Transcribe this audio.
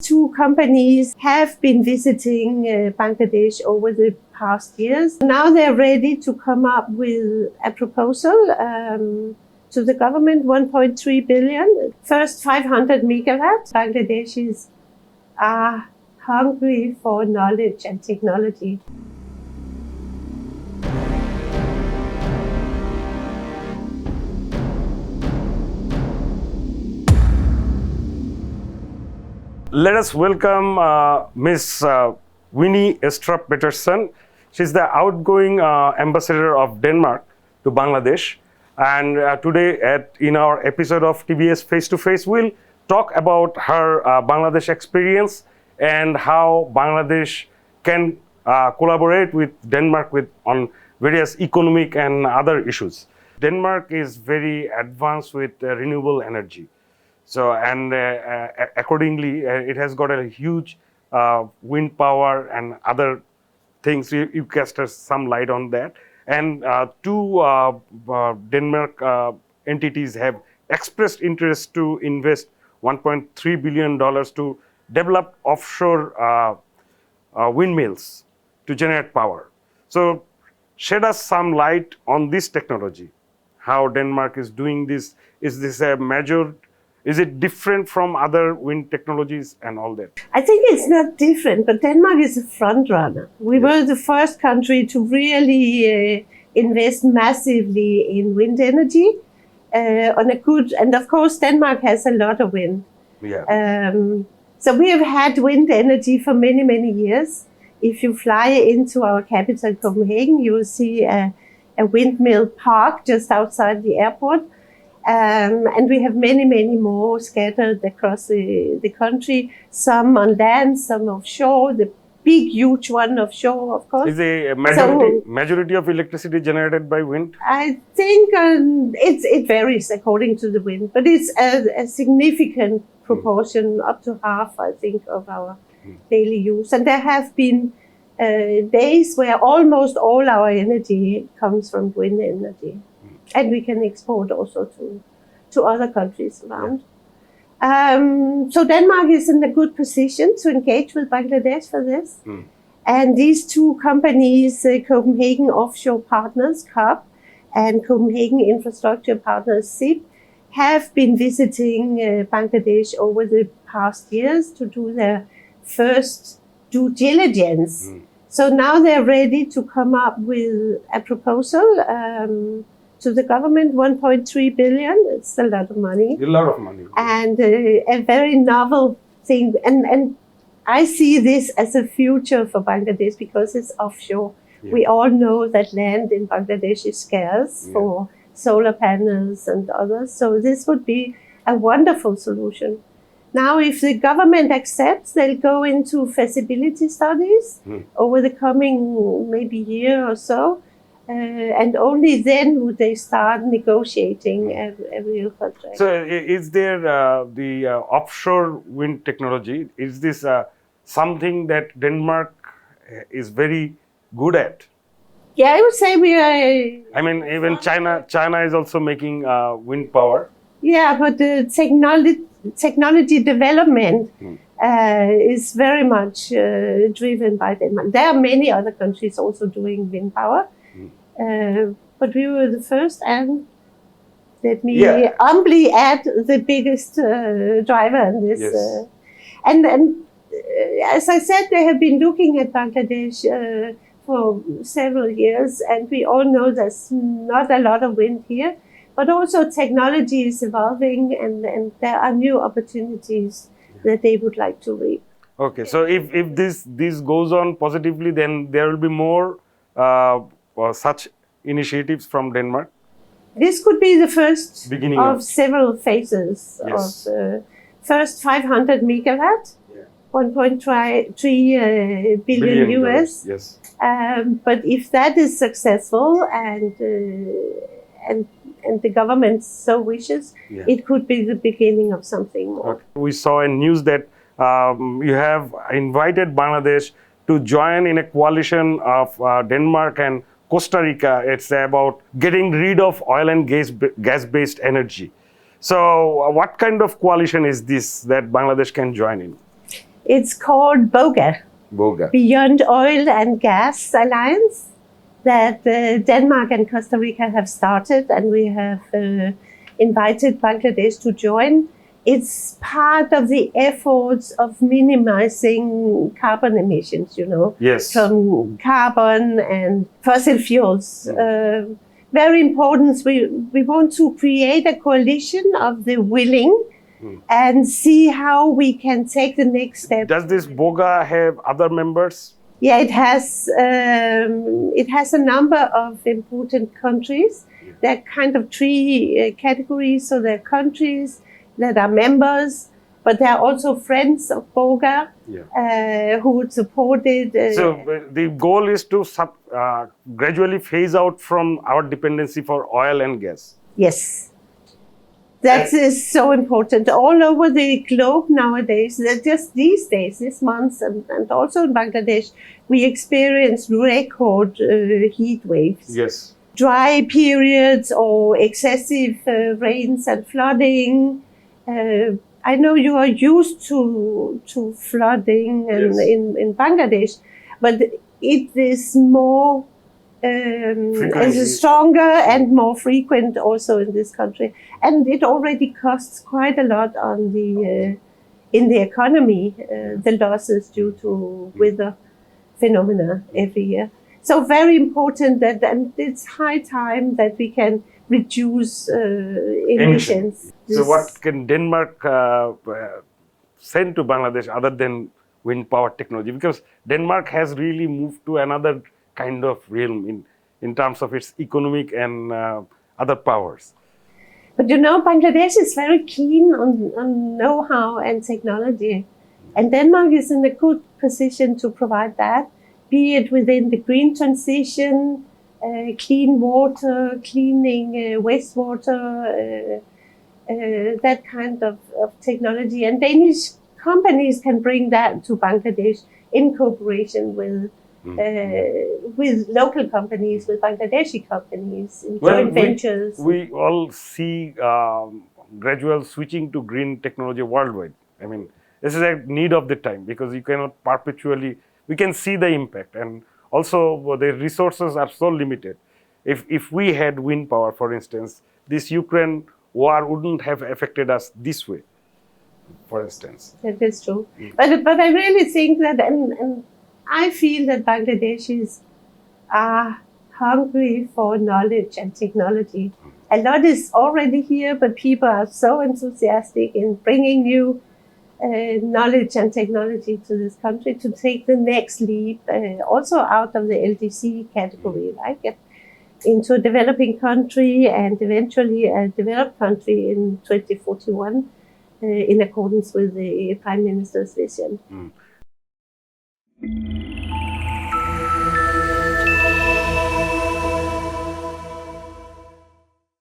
Two companies have been visiting Bangladesh over the past years. Now they're ready to come up with a proposal to the government, 1.3 billion. First 500 megawatts. Bangladeshis are hungry for knowledge and technology. Let us welcome Miss Winnie Estrup Petersen. She's the outgoing ambassador of Denmark to Bangladesh. And today in our episode of TBS Face to Face, we'll talk about her Bangladesh experience and how Bangladesh can collaborate with Denmark on various economic and other issues. Denmark is very advanced with renewable energy. So, and accordingly, it has got a huge wind power and other things. You cast us some light on that. And two Denmark entities have expressed interest to invest $1.3 billion to develop offshore windmills to generate power. So, shed us some light on this technology, how Denmark is doing this. Is this a major? Is it different from other wind technologies and all that? I think it's not different, but Denmark is a front runner. We were the first country to really invest massively in wind energy on a good, and of course Denmark has a lot of wind. Yeah. So we have had wind energy for many, many years. If you fly into our capital, Copenhagen, you will see a windmill park just outside the airport. And we have many, many more scattered across the country, some on land, some offshore, the big, huge one offshore, of course. Is a majority of electricity generated by wind? I think it varies according to the wind, but it's a significant proportion, up to half, I think, of our daily use. And there have been days where almost all our energy comes from wind energy. And we can export also to other countries around. So Denmark is in a good position to engage with Bangladesh for this. And these two companies, Copenhagen Offshore Partners, COP, and Copenhagen Infrastructure Partners, SIP, have been visiting Bangladesh over the past years to do their first due diligence. So now they're ready to come up with a proposal to the government, 1.3 billion. It's a lot of money. A lot of money. And a very novel thing. And I see this as a future for Bangladesh because it's offshore. Yeah. We all know that land in Bangladesh is scarce for solar panels and others. So this would be a wonderful solution. Now, if the government accepts, they'll go into feasibility studies over the coming maybe year or so. And only then would they start negotiating a real contract. So, is there the offshore wind technology? Is this something that Denmark is very good at? Yeah, I would say we are. I mean, even China is also making wind power. Yeah, but the technology development is very much driven by Denmark. There are many other countries also doing wind power. But we were the first, and let me humbly add the biggest driver in this. Yes. And as I said, they have been looking at Bangladesh for several years, and we all know there's not a lot of wind here, but also technology is evolving, and there are new opportunities that they would like to reap. Okay, so if this goes on positively, then there will be more such initiatives from Denmark? This could be the first beginning of several phases of first 500 megawatt, 1.3 billion US. Yes. But if that is successful and the government so wishes, it could be the beginning of something more. Okay. We saw in news that you have invited Bangladesh to join in a coalition of Denmark and Costa Rica. It's about getting rid of oil and gas-based energy. So what kind of coalition is this that Bangladesh can join in? It's called BOGA, Boga. Beyond Oil and Gas Alliance, that Denmark and Costa Rica have started, and we have invited Bangladesh to join. It's part of the efforts of minimizing carbon emissions, Yes. from carbon and fossil fuels. Very important. We want to create a coalition of the willing and see how we can take the next step. Does this Boga have other members? Yeah, it has a number of important countries. There are kind of three categories. So there are countries that are members, but there are also friends of Boga who would support it. So the goal is to gradually phase out from our dependency for oil and gas. Yes. That is so important. All over the globe nowadays, just these days, this month, and also in Bangladesh, we experience record heat waves. Yes. Dry periods or excessive rains and flooding. I know you are used to flooding in Bangladesh, but it is more is stronger and more frequent also in this country, and it already costs quite a lot on in the economy, the losses due to weather phenomena every year. So very important and it's high time that we can reduce emissions. So what can Denmark send to Bangladesh other than wind power technology? Because Denmark has really moved to another kind of realm in terms of its economic and other powers. But Bangladesh is very keen on know-how and technology. And Denmark is in a good position to provide that, be it within the green transition, clean water, cleaning wastewater, that kind of technology. And Danish companies can bring that to Bangladesh in cooperation with local companies, with Bangladeshi companies, in joint ventures. We all see gradual switching to green technology worldwide. I mean, this is a need of the time because you cannot perpetually, we can see the impact, and also the resources are so limited. If we had wind power, for instance, this Ukraine war wouldn't have affected us this way, for instance. That is true. But I really think that, and I feel that Bangladeshis are hungry for knowledge and technology. A lot is already here, but people are so enthusiastic in bringing new knowledge and technology to this country to take the next leap, also out of the LDC category, like into a developing country and eventually a developed country in 2041, in accordance with the Prime Minister's vision.